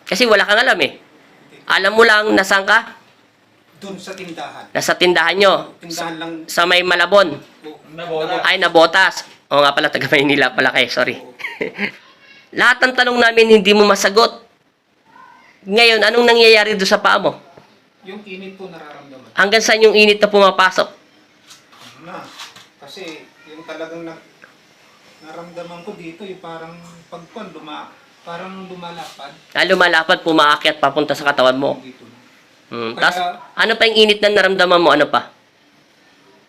Kasi wala kang alam eh. Alam mo lang nasaan ka? Doon sa tindahan. Nasa tindahan nyo. Tindahan lang. Sa may Malabon. Nabotas. Ay, Nabotas. Oo nga pala, taga Maynila pala kayo. Sorry. Lahat ng tanong namin hindi mo masagot. Ngayon, anong nangyayari doon sa paa mo? Yung init po nararamdaman. Hanggang saan yung init na pumapasok? Na. Kasi yung talagang naramdaman ko dito, yung parang pagkuan, parang lumalapad. Lumalapad, pumaakyat, papunta sa katawan mo. Dito. Tapos, ano pa yung init na naramdaman mo? Ano pa?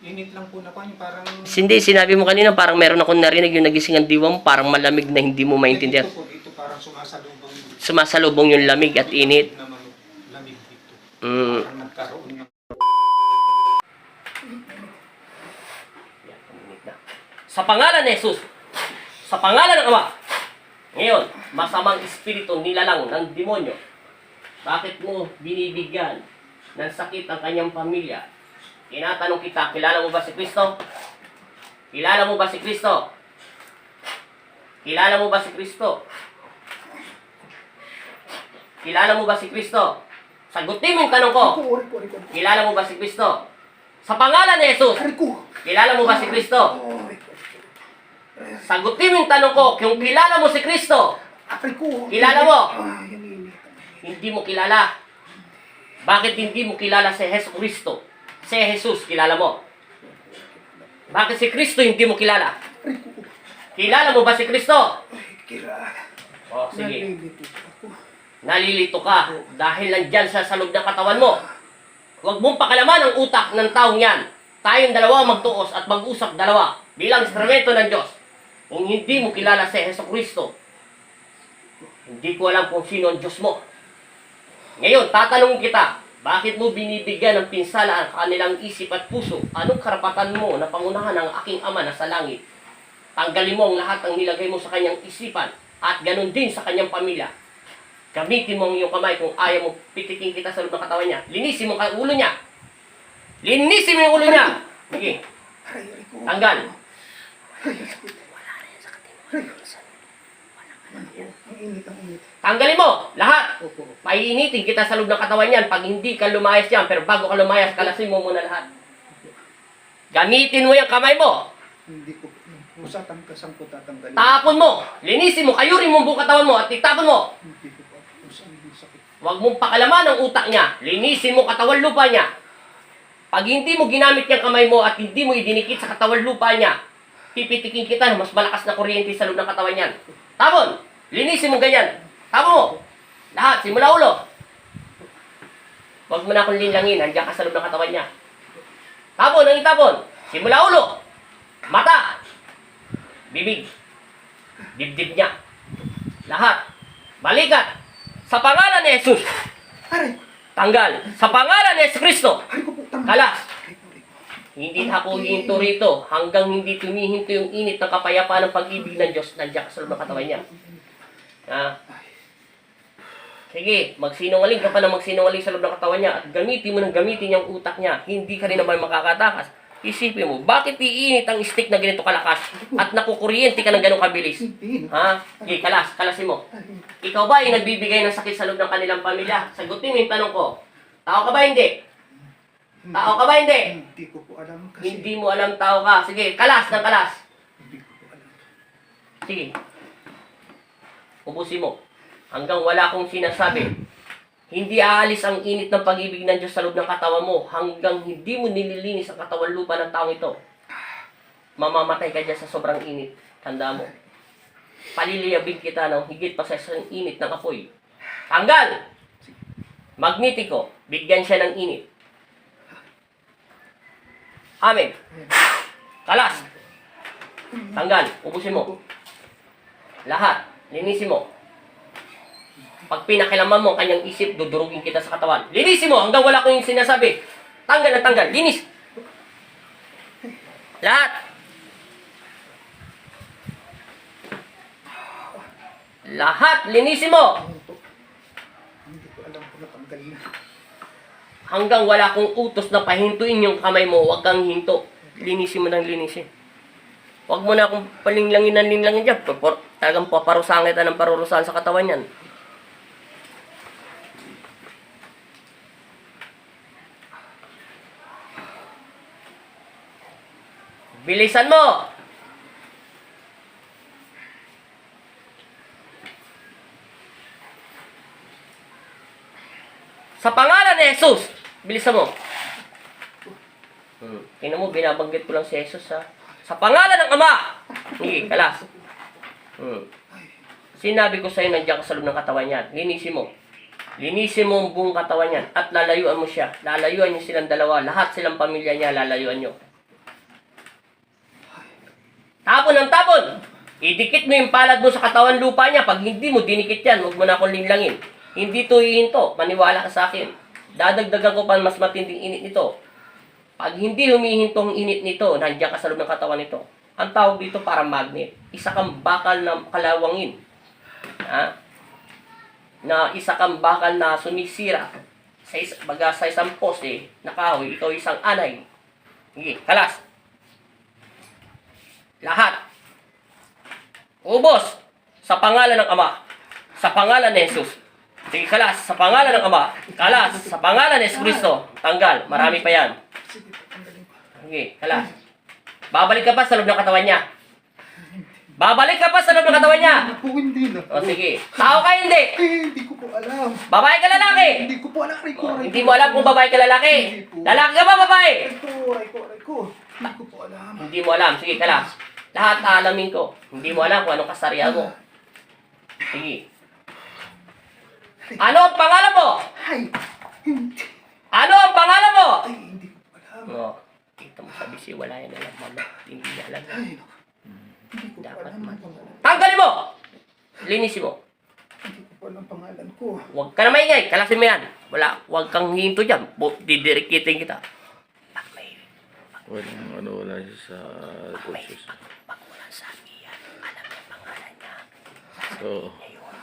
Init lang po na pa, yung parang... Hindi, sinabi mo kanina, parang meron akong narinig yung nagising ang diwa mo, parang malamig na hindi mo maintindihan. Dito po, dito parang sumasalubong. Sumasalubong yung lamig at init. Naman, lamig dito. Mm. Parang nagkaroon ng... Sa pangalan ni Jesus, sa pangalan ng Ama, ngayon, masamang espiritu nilalang ng demonyo, bakit mo binibigyan ng sakit ang kanyang pamilya? Tinatanong kita, kilala mo ba si Kristo? Kilala mo ba si Kristo? Kilala mo ba si Kristo? Kilala mo ba si Kristo? Sagutin mo yung tanong ko. Kilala mo ba si Kristo? Sa pangalan ni Jesus, kilala mo ba si Kristo? Sagutin mo yung tanong ko, kung kilala mo si Kristo, kilala mo? Hindi mo kilala. Bakit hindi mo kilala si Jesus Kristo? Si Jesus, kilala mo. Bakit si Kristo hindi mo kilala? Kilala mo ba si Kristo? Oh, sige. Nalilito ka dahil nandyan siya sa loob ng katawan mo. Huwag mong pakalaman ang utak ng taong yan. Tayong dalawa magtuos at mag-usap dalawa bilang instrumento ng Diyos. Kung hindi mo kilala si Jesus Kristo, hindi ko alam kung sino ang Diyos mo. Ngayon, tatanungin kita, bakit mo binibigyan ng pinsala ang kanilang isip at puso? Anong karapatan mo na pangunahan ng aking Ama na sa langit? Tanggalin mo ang lahat ng nilagay mo sa kanyang isipan at ganun din sa kanyang pamilya. Gamitin mo ang iyong kamay kung ayaw mo pitikin kita sa loob ng katawan niya. Linisin mo ang ulo niya. Linisin mo yung ulo niya. Sige. Tanggal. Tanggalin mo lahat. Paiinitin kita sa loob ng katawan niyan pag hindi ka lumayas yan. Pero bago ka lumayas, kalasin mo muna lahat. Gamitin mo yung kamay mo. Hindi ko... Sa tangkasan ko tatanggalin. Tapon mo. Linisin mo. Kayurin mo ang buong katawan mo at itapon mo. Hindi ko pa. Saan yung sakit? Huwag mong pakalaman ang utak niya. Linisin mo katawan lupa niya. Pag hindi mo ginamit yung kamay mo at hindi mo idinikit sa katawan lupa niya, pipitikin kita na mas malakas na kuryente sa loob ng katawan niyan. Tapon! Linisin mo ganyan. Tapon mo. Lahat. Simula ulo. Huwag mo na akong linlangin. Nandiyan ka sa loob ng katawan niya. Tapon ang itapon. Simula ulo. Mata. Bibig. Dibdib niya. Lahat. Balikat. Sa pangalan ni Jesus. Tanggal. Sa pangalan ni Jesus Kristo. Kalas. Hindi na ako hihinto rito hanggang hindi tumihinto yung init ng kapayapaan ng pag-ibig ng Diyos. Nandiyan ka sa loob ng katawan niya. Sige, magsinungaling ka pa na magsinungaling sa loob ng katawan niya at gamitin mo ng gamitin yung utak niya. Hindi ka rin naman makakatakas. Isipin mo, bakit iinit ang stick na ganito kalakas at nakukuryente ka ng ganong kabilis? Sige, kalasin mo. Ikaw ba ay nagbibigay ng sakit sa loob ng kanilang pamilya? Sagutin mo yung tanong ko. Tao ka ba hindi? Tao ka ba hindi? Hindi ko po alam kasi... Hindi mo alam tao ka. Sige, kalas ng kalas. Hindi ko po alam. Sige. Ubusin mo. Hanggang wala akong sinasabi. Hindi aalis ang init ng pag-ibig ng Diyos sa loob ng katawan mo hanggang hindi mo nililinis ang katawan lupa ng taong ito. Mamamatay ka dyan sa sobrang init. Tanda mo. Paliliyabin kita ng higit pa sa isang init ng apoy. Tanggal! Magnetiko. Bigyan siya ng init. Amen. Kalas. Tanggal. Ubusin mo. Lahat. Linisin mo. Pag pinakilaman mo ang kanyang isip, dudurugin kita sa katawan. Linisin mo hanggang wala ko yung sinasabi. Tanggal na tanggal. Linis. Lahat. Lahat. Linisin mo. Hindi ko alam kung natanggal na. Hanggang wala kong utos na pahintuin yung kamay mo, huwag kang hinto. Linisin mo ng linisin. Huwag mo na akong palinglangin ng linlangin dyan. Talagang paparusahan kita ng parurusahan sa katawan yan. Bilisan mo! Sa pangalan ni Jesus! Bilisan mo. Tingnan mo, binabanggit ko lang si Jesus ha. Sa pangalan ng Ama! Sige, kalas. Sinabi ko sa'yo, nandiyan ka sa loob ng katawan niyan. Linisin mo. Linisin mo ang buong katawan niyan at lalayuan mo siya. Lalayuan niyo silang dalawa. Lahat silang pamilya niya, lalayuan niyo. Tapon ng tapon! Idikit mo yung palad mo sa katawan lupa niya. Pag hindi mo dinikit yan, huwag mo na akong linlangin. Hindi to hihinto. Maniwala ka sa akin. Dadagdagan ko pa mas matinding init nito. Pag hindi humihintong init nito, nandiyan ka sa loob ng katawan nito. Ang tawag dito parang magnet. Isa kang bakal na kalawangin. Ha? Na isa kang bakal na sumisira sa isang poste na kahoy. Ito isang anay. Sige, kalas. Lahat. Ubos. Sa pangalan ng Ama. Sa pangalan ni Jesus. Sige, kalas. Sa pangalan ng Ama. Kalas. Sa pangalan ni Kristo. Tanggal. Marami pa yan. Sige po, tanggalin ko. Sige, kalas. Babalik ka pa sa loob ng katawan niya. Babalik ka pa sa loob ng katawan niya. Hindi na po. O sige. Tao ka hindi. Hindi ko po alam. Babae ka lalaki. Hindi ko po alam. Aray ko, O, aray hindi ko. mo alam kung babae ka lalaki. Lalaki ka ba babae? Aray ko, aray ko, aray ko. Hindi ko po alam. Hindi mo alam. Sige, kalas. Lahat aalamin ko. Hindi mo alam kung anong kasarian mo. Sige. Ano ang pangalan mo? Ay, hindi. Ano ang pangalan mo? Ay, hindi ko po alam. O, kita mo sabi siya, wala yan alam. Mama, hindi niya alam. Ay, naku. Hindi ko po Dapat alam man. ang pangalan. Tanggalin mo! Linisin mo. Hindi ko po alam ang pangalan ko. Huwag ka na maingay. Kalasin mo yan. Wala. Huwag kang hinto dyan. Didirikitin kita. Pag may Wala siya sa kursus. pag walang sabi yan, alam niya ang pangalan niya. Oo. Ngayon,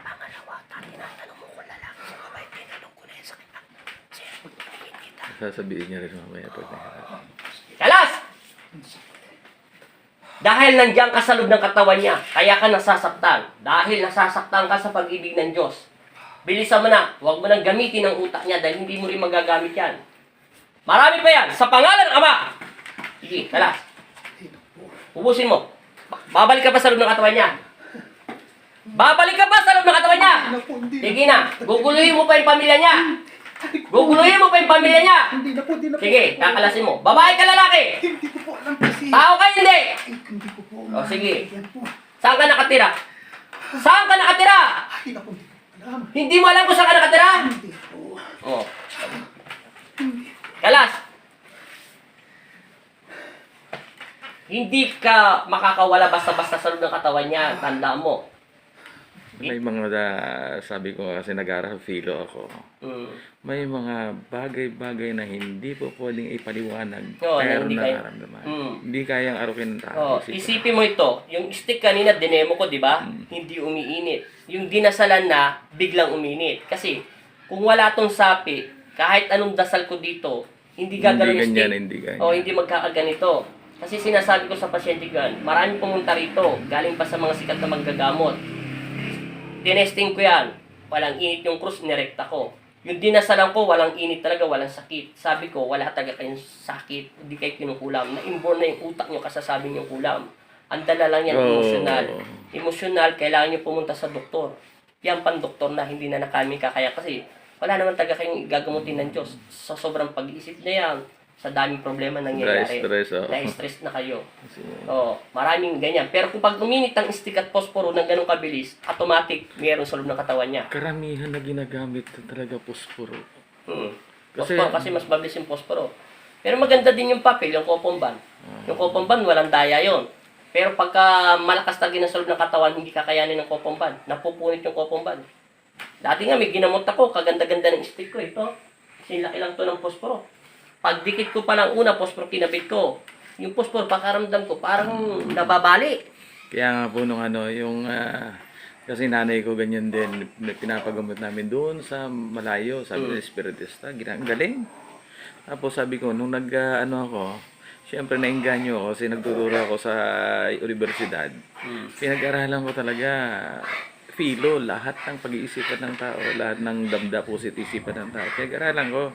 pangalawa, tinatanong mo kung lalaki sa babae, tinanong ko na yan sa kanya. Sir, pagpapagin kita. Sasabihin niya rin mamaya pag naharap. Kalas! Dahil nandiyan ka sa loob ng katawan niya, kaya ka nasasaktan. Dahil nasasaktan ka sa pag-ibig ng Diyos. Bilisan mo na. Huwag mo nang gamitin ang utak niya dahil hindi mo rin magagamit yan. Marami pa yan. Sa pangalan ng Ama. Sige, kalas. Ubusin mo. Babalik ka pa sa loob ng katawan niya. Babalik ka pa sa loob ng katawan niya. Sige na. Guguluhin mo pa yung pamilya niya. Guguluhin mo pa yung pamilya niya. Hindi na po, hindi na po. Sige, kakalasin mo. Babae ka lalaki. Hindi ko po alam kasi. Tao ka hindi. Ay, hindi ko po. O, sige. Yan po. Saan ka nakatira? Saan ka nakatira? Ay, naku, hindi ko alam. Hindi mo alam kung saan ka nakatira? Hindi po. Oh. Kalas. Hindi ka makakawala basta-basta sa loob ng katawan niya. Tandaan mo. May mga, sabi ko kasi nag-aaral philo ako. May mga bagay-bagay na hindi po pwedeng ipaliwanag. Oo, na pero hindi kaya- nararamdaman. Mm. Hindi kayang arukin ng tao. Oh, isipin mo ito. Yung stick kanina, dinemo ko, di ba? Hindi umiinit. Yung dinasalan na, biglang uminit. Kasi, kung wala tong sapi, kahit anong dasal ko dito, hindi gagalaw yung ganyan, stick. hindi ganyan. O, hindi magkakaganito. Kasi sinasabi ko sa pasyente ko yan, maraming pumunta rito, galing pa sa mga sikat na manggagamot. Tinesting ko yan, walang init yung krus, nirekta ko. Yung dinasalan ko, walang init talaga, walang sakit. Sabi ko, wala talaga kayong sakit, hindi kayo kinukulam. Na-inborn na yung utak nyo kasasabi nyo kulam. Ang dala lang yan, emosyonal. Emosyonal, kailangan nyo pumunta sa doktor. Yan pang doktor na hindi na kami kakaya kasi wala naman talaga kayong gagamutin ng Diyos. Sa sobrang pag-iisip na yan, sa daming problema nangyayari. Na-stress na kayo. Maraming ganyan. Pero kung pag uminit ang stick at posporo ng ganong kabilis, automatic, mayroon sa loob ng katawan niya. Karamihan na ginagamit talaga posporo. Kasi mas mabilis yung posporo. Pero maganda din yung papel, yung kopomban. Yung kopomban, walang daya yon. Pero pagka malakas na sa loob ng katawan, hindi kakayanin ng kopomban. Napupunit yung kopomban. Dati nga, may ginamot ako, kaganda-ganda ng stick ko. Ito, sinlaki lang to ng posporo. Pagdikit ko pa ng una, posporo kinabit ko. Yung posporo, pakaramdam ko, parang nababali. Kaya nga po nung kasi nanay ko ganyan din, pinapagamot namin doon sa malayo, sabi ng espiritista, galing. Tapos sabi ko, nung ako, siyempre nainganyo ako kasi nagtuturo ako sa universidad. Pinag-aralan ko talaga, philo, lahat ng pag-iisipan ng tao, lahat ng damda pusit isipan ng tao. Pinag-aralan ko.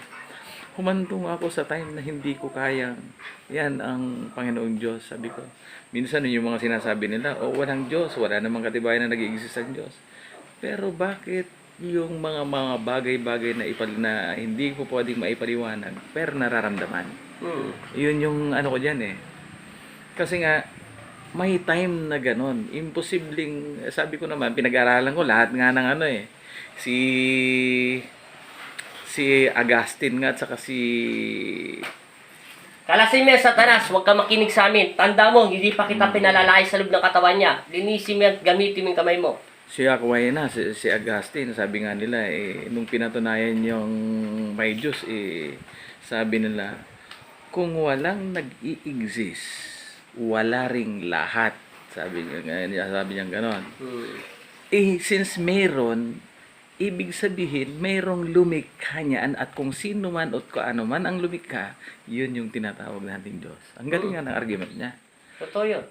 humantong ako sa time na hindi ko kayang. Yan ang Panginoong Diyos, sabi ko. Minsan yung mga sinasabi nila, oh, walang Diyos, wala namang katibayan na nag-i-exist ang Diyos. Pero bakit yung mga bagay-bagay na hindi ko pwedeng maipaliwanag, pero nararamdaman? Yun yung ano ko dyan eh. Kasi nga, may time na ganon. Imposibleng, sabi ko naman, pinag-aralan ko lahat nga ng ano eh. Si Augustine nga at saka si Kalasin mo yan, Satanas, huwag ka makinig sa amin. Tanda mo, hindi pa kita pinalalaki sa loob ng katawan niya. Linisin mo yan, gamitin mo yung kamay mo. si Aquinas, si Augustine, sabi nga nila nung pinatunayan yung may Diyos sabi nila kung walang nag-i-exist, wala ring lahat. Sabi niya ganon. Since meron, ibig sabihin, mayroong lumikha niyan at kung sino man o kung ano man ang lumikha, yun yung tinatawag natin Diyos. Ang galing nga ng argument niya. Totoo yun.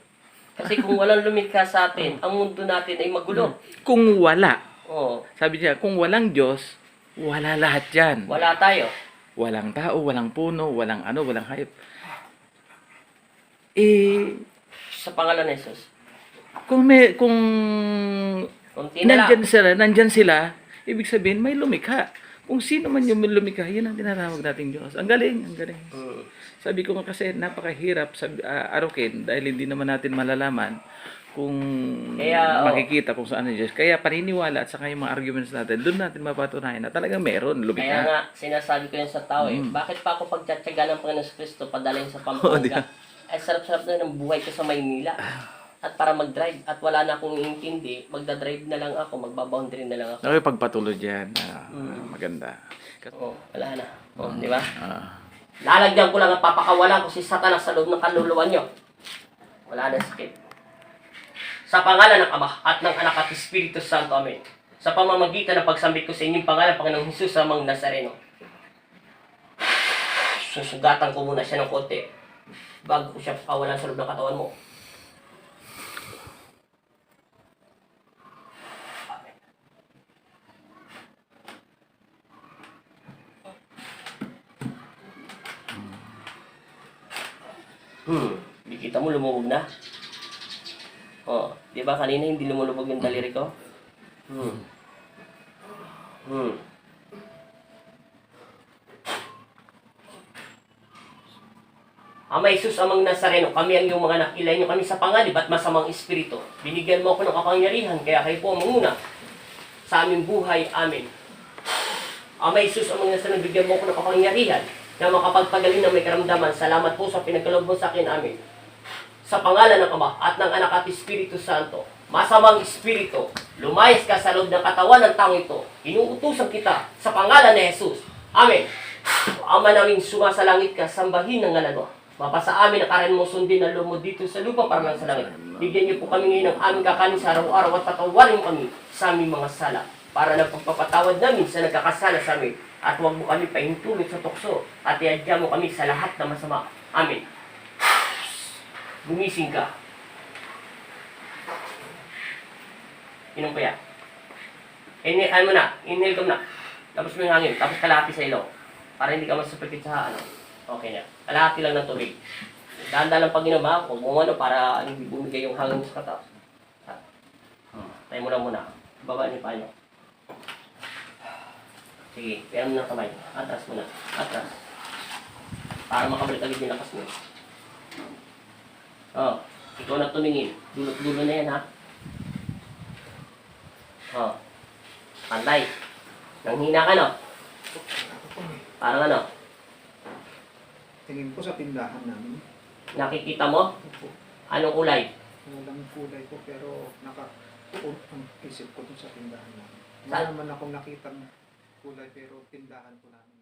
Kasi kung walang lumikha sa atin, ang mundo natin ay magulo. Kung wala, Oo. sabi niya, kung walang Diyos, wala lahat yan. Wala tayo. Walang tao, walang puno, walang ano, walang hayop. Sa pangalan ni Jesus. Kung Kunti na lang. nandyan sila, ibig sabihin, may lumikha. Kung sino man yung lumikha, yun ang tinatawag nating Diyos. Ang galing, ang galing. Sabi ko nga kasi, napakahirap arukin dahil hindi naman natin malalaman kung makikita kung saan ang Diyos. Kaya paniniwala at saka yung mga arguments natin, doon natin mapatunayan na talagang meron, Kaya lumikha. nga, sinasabi ko yan sa tao bakit pa ako pagtsatsaga ng Panginoon Kristo padalhin sa Pampanga? Ay sarap-sarap na ng buhay ko sa Maynila. At para mag-drive, at wala na akong iintindi, magdadrive na lang ako, magbaboundary na lang ako. Okay, pagpatuloy dyan, maganda. Wala na. Di ba? Ah. Lalagyan ko lang at papakawalan ko si Satanas sa loob ng kaluluwa nyo. Wala na sakit. Sa pangalan ng Ama at ng Anak at Espiritu Santo, Amen. Sa pamamagitan ng pagsambit ko sa inyong pangalan, Panginoong Hesus sa mga Nazareno. Susugatan ko muna siya ng konti bago ko siya pakawalan sa loob ng katawan mo. Di kita mo lumubog na. Di ba kanina hindi lumulubog yung daliri ko? Ama Jesus, amang Nazareno, kami ang iyong mga anak, ilayin niyo kami sa panganib at masamang espiritu. Binigyan mo ako ng kapangyarihan, kaya kayo po ang manguna sa aming buhay. Amen. Ama Jesus, amang Nazareno, bigyan mo ako ng kapangyarihan na makapagpagaling ng may karamdaman. Salamat po sa pinagkaloob mo sa akin. Amen. Sa pangalan ng Ama at ng Anak at Espiritu Santo, masamang espiritu, lumayas ka sa loob ng katawan ng taong ito. Inuutusan kita sa pangalan ni Jesus. Amen. Ama namin sumasalangit ka, sambahin ng ngalan mo. Mapasa amin ang karan mo, sundin na loob mo dito sa lupa para lang sa langit. Bigyan niyo po kami ngayon ng aming kakanin sa araw-araw at patawarin mo kami sa aming mga sala para na pagpapatawad namin sa nagkakasala sa amin. At huwag mo kami pahintulot sa tukso at iadya mo kami sa lahat na masama. Amen. Gumising ka. Inom kaya. Inhale mo na. Inhale ka na. Tapos mo yung hangin. Tapos kalahati sa ilaw. Para hindi ka masupikit sa ano. Okay na. Kalahati lang ng tubig. Dahan-dahan lang pag inom ha. Huwag mo para hindi bumigay yung hangin sa kataas. Tayo mo lang muna. Baba niyo pa niyo. Sige, pero mo ng kamay. Atras muna. Atras. Para makabalik agad yung lakas mo. Ikaw na tumingin. Dulot-dulo na yan ha. Pantay. Nanghina ka no? Parang ano? Tingin ko sa tindahan namin. Nakikita mo? Opo. Anong kulay? Walang kulay ko pero nakatuon ang isip ko dun sa tindahan namin. Saan? Wala naman akong nakitang kulay pero tindahan ko namin.